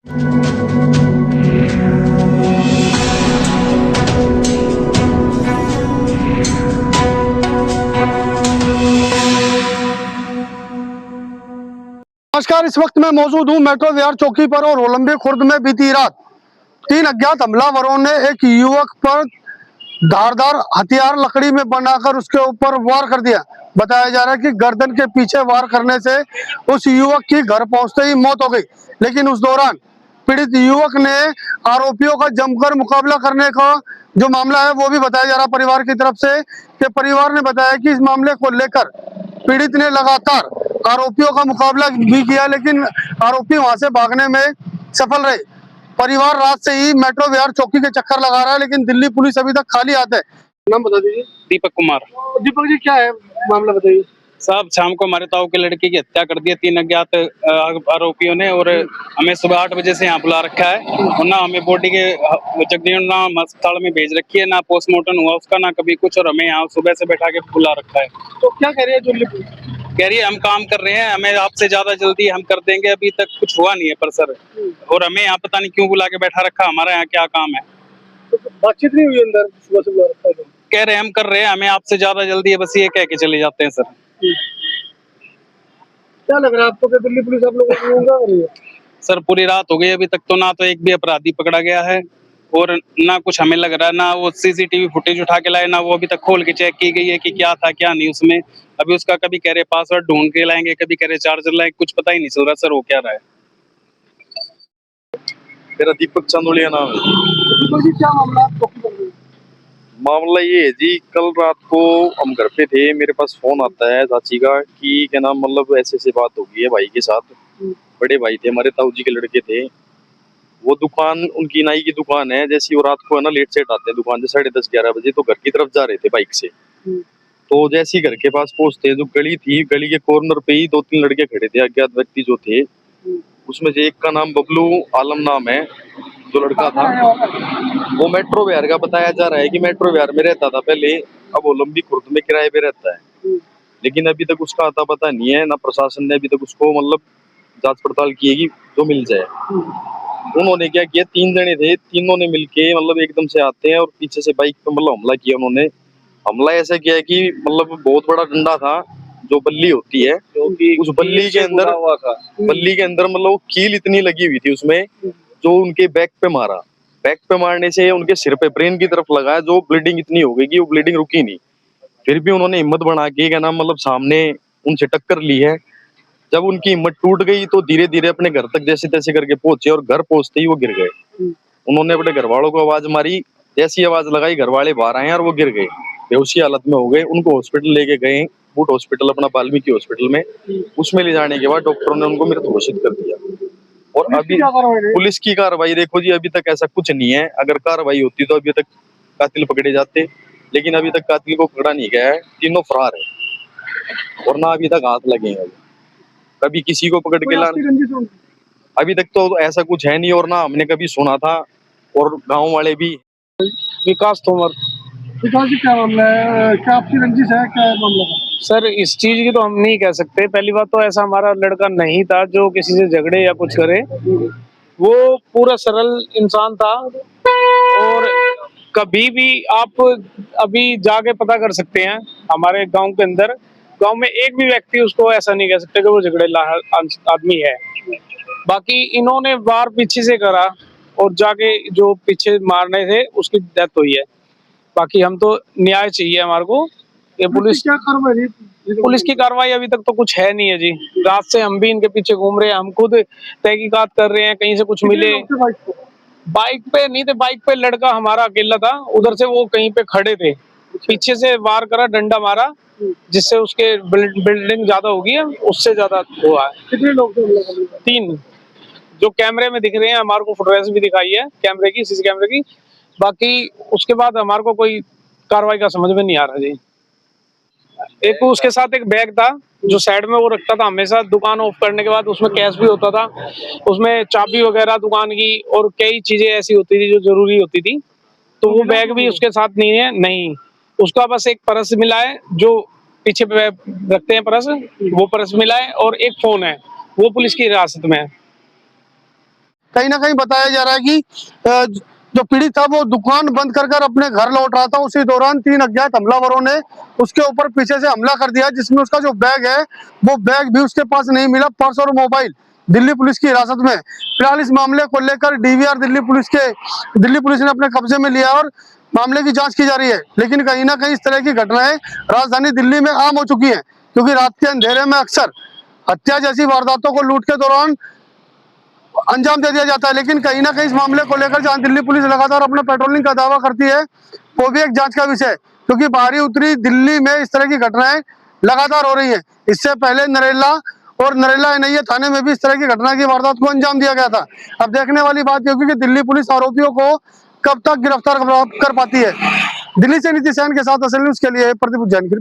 नमस्कार, इस वक्त मैं मौजूद हूँ मेट्रो विहार चौकी पर और ओलंबी खुर्द में बीती रात 3 अज्ञात हमलावरों ने एक युवक पर धारदार हथियार लकड़ी में बनाकर उसके ऊपर वार कर दिया। बताया जा रहा है कि गर्दन के पीछे वार करने से उस युवक की घर पहुंचते ही मौत हो गई, लेकिन उस दौरान पीड़ित युवक ने आरोपियों का जमकर मुकाबला करने का जो मामला है वो भी बताया जा रहा है परिवार की तरफ से, कि परिवार ने बताया कि इस मामले को लेकर पीड़ित ने लगातार आरोपियों का मुकाबला भी किया, लेकिन आरोपी वहां से भागने में सफल रहे। परिवार रात से ही मेट्रो विहार चौकी के चक्कर लगा रहा है, लेकिन दिल्ली पुलिस अभी तक खाली हाथ है। नाम बता दीजिए। दीपक कुमार। दीपक जी, क्या है मामला बताइए। साहब, शाम को हमारे ताऊ के लड़के की हत्या कर दी है 3 अज्ञात आरोपियों ने, और हमें सुबह 8 बजे से यहाँ बुला रखा है, और ना हमें बॉडी के जगदीश अस्पताल में भेज रखी है, ना पोस्टमार्टम हुआ उसका, ना कभी कुछ, और हमें यहाँ सुबह से बैठा के बुला रखा है। तो क्या कह रही है दिल्ली पुलिस? कह रही है हम काम कर रहे हैं, हमें आपसे ज्यादा जल्दी हम कर देंगे, अभी तक कुछ हुआ नहीं है पर सर, और हमें यहाँ पता नहीं क्यों बुला के बैठा रखा, हमारा यहाँ क्या काम है। तो बातचीत नहीं हुई अंदर? सुबह से बुला रखा है, कह रहे हैं हम कर रहे हैं, हमें आपसे ज्यादा जल्दी है, बस ये कह के चले जाते हैं सर। क्या लग रहा है आपको कि दिल्ली पुलिस आप लोगों को कर रही है? सर, पूरी रात हो गई अभी तक तो ना तो एक भी अपराधी पकड़ा गया है, और ना कुछ हमें लग रहा है, ना वो सीसीटीवी फुटेज उठा के लाए, ना वो अभी तक खोल के चेक की गई है कि क्या था क्या नहीं उसमें। अभी उसका कभी कह रहे पासवर्ड ढूंढ के लाएंगे, कभी कह रहे चार्जर लाएंगे, कुछ पता ही नहीं चल रहा सर वो क्या रहा है। मेरा दीपक चंदोलिया नाम है। दीपक जी, क्या मामला है? मामला ये है जी, कल रात को हम घर पे थे, मेरे पास फोन आता है चाची का कि क्या नाम मतलब ऐसे बात हो गई है भाई के साथ। बड़े भाई थे हमारे, ताऊ जी के लड़के थे, वो दुकान उनकी नाई की दुकान है, जैसी वो रात को है ना लेट सेट आते हैं दुकान से 10:30-11 बजे, तो घर की तरफ जा रहे थे बाइक से। तो जैसे ही घर के पास पहुंचते, जो गली थी, गली के कॉर्नर पे ही 2-3 लड़के खड़े थे, अज्ञात व्यक्ति जो थे, उसमें से एक का नाम बबलू आलम नाम है जो लड़का था, वो मेट्रो विहार का बताया जा रहा है कि मेट्रो विहार में रहता था पहले, अब ओलंबी खुर्द में किराए पे रहता है, लेकिन अभी तक उसका आता पता नहीं है, ना प्रशासन ने अभी तक उसको मतलब जांच पड़ताल की है कि जो मिल जाए। उन्होंने क्या किया, 3 जने थे, तीनों ने मिलके मतलब एकदम से आते हैं और पीछे से बाइक पे मतलब हमला किया। उन्होंने हमला ऐसा किया है कि मतलब बहुत बड़ा डंडा था, जो बल्ली होती है, उस बल्ली के अंदर मतलब कील इतनी लगी हुई थी उसमें, जो उनके बैक पे मारा। बैक पे मारने से उनके सिर पे ब्रेन की तरफ लगा, जो ब्लीडिंग इतनी हो गई कि वो ब्लीडिंग रुकी नहीं। फिर भी उन्होंने हिम्मत बना के क्या नाम मतलब सामने उनसे टक्कर ली है। जब उनकी हिम्मत टूट गई तो धीरे धीरे अपने घर तक जैसे तैसे करके पहुंचे, और घर पहुंचते ही वो गिर गए। उन्होंने अपने घर वालों को आवाज मारी, जैसी आवाज लगाई घर वाले बाहर आए और वो गिर गए, बेहोशी हालत में हो गए। उनको हॉस्पिटल लेके गए, बूट हॉस्पिटल अपना वाल्मीकि हॉस्पिटल में। उसमें ले जाने के बाद डॉक्टरों ने उनको मृत घोषित कर दिया। और अभी पुलिस की कार्रवाई देखो जी, अभी तक ऐसा कुछ नहीं है। अगर कार्रवाई होती तो अभी तक कातिल पकड़े जाते, लेकिन अभी तक कातिल को पकड़ा नहीं गया है, तीनों फरार है, और ना अभी तक हाथ लगे हैं। कभी किसी को पकड़ के लाना अभी तक तो ऐसा कुछ है नहीं, और ना हमने कभी सुना था, और गांव वाले भी। विकास तोमर। विकास जी, क्या मामला है? क्या आपकी रंजिश है? क्या मामला है? सर, इस चीज की तो हम नहीं कह सकते। पहली बात तो ऐसा हमारा लड़का नहीं था जो किसी से झगड़े या कुछ करे, वो पूरा सरल इंसान था, और कभी भी आप अभी जाके पता कर सकते हैं हमारे गांव के अंदर, गांव में एक भी व्यक्ति उसको ऐसा नहीं कह सकते कि वो झगड़ेला आदमी है। बाकी इन्होंने वार पीछे से करा, और जाके जो पीछे मारने थे उसकी डेथ हुई है। बाकी हम तो न्याय चाहिए हमारे को। ये पुलिस की कार्रवाई अभी तक तो कुछ है नहीं है जी। रात से हम भी इनके पीछे घूम रहे हैं, हम खुद तहकीकात कर रहे हैं, कहीं से कुछ मिले। बाइक पे नहीं थे, बाइक पे लड़का हमारा अकेला था, उधर से वो कहीं पे खड़े थे, पीछे से वार करा, डंडा मारा, जिससे उसके बिल्डिंग ज्यादा होगी है, उससे ज्यादा हुआ है। कितने लोग थे? 3 जो कैमरे में दिख रहे हैं, हमारे को फुटेज भी दिखाई है कैमरे की, सीसी कैमरे की। बाकी उसके बाद हमारे को कोई कार्रवाई का समझ में नहीं आ रहा जी। एक उसके साथ एक बैग था जो साइड में वो रखता था हमेशा, दुकान ऑफ करने के बाद उसमें कैश भी होता था, उसमें चाबी वगैरह दुकान की और कई चीजें ऐसी होती थी जो जरूरी होती थी, तो वो बैग भी उसके साथ नहीं है। नहीं, उसका बस एक पर्स मिला है, जो पीछे रखते हैं पर्स, वो पर्स मिला है, और एक फोन है, वो पुलिस की हिरासत में है। कहीं ना कहीं बताया जा रहा है कि जो पीड़ित था वो दुकान बंद कर अपने घर लौट रहा था। उसी दौरान 3 अज्ञात हमलावरों ने उसके ऊपर पीछे से हमला कर दिया, जिसमें उसका जो बैग है वो बैग भी उसके पास नहीं मिला। पर्स और मोबाइल दिल्ली पुलिस की हिरासत में। फिलहाल इस मामले को लेकर डीवीआर दिल्ली पुलिस ने अपने कब्जे में लिया और मामले की जांच की जा रही है। लेकिन कहीं ना कहीं इस तरह की घटनाएं राजधानी दिल्ली में आम हो चुकी हैं, क्योंकि रात के अंधेरे में अक्सर हत्या जैसी वारदातों को लूट के दौरान अंजाम दे दिया जाता है। लेकिन कहीं ना कहीं इस मामले को लेकर जहां दिल्ली पुलिस लगातार अपना पेट्रोलिंग का दावा करती है, वो भी एक जांच का विषय है, क्योंकि बाहरी उत्तरी दिल्ली में इस तरह की घटनाएं लगातार हो रही है। इससे पहले नरेला और नरेला एनआईए थाने में भी इस तरह की घटना की वारदात को अंजाम दिया गया था। अब देखने वाली बात यह होगी कि दिल्ली पुलिस आरोपियों को कब तक गिरफ्तार कर पाती है। दिल्ली से नीतीश सैन के साथ असल न्यूज के लिए प्रदीप जैन।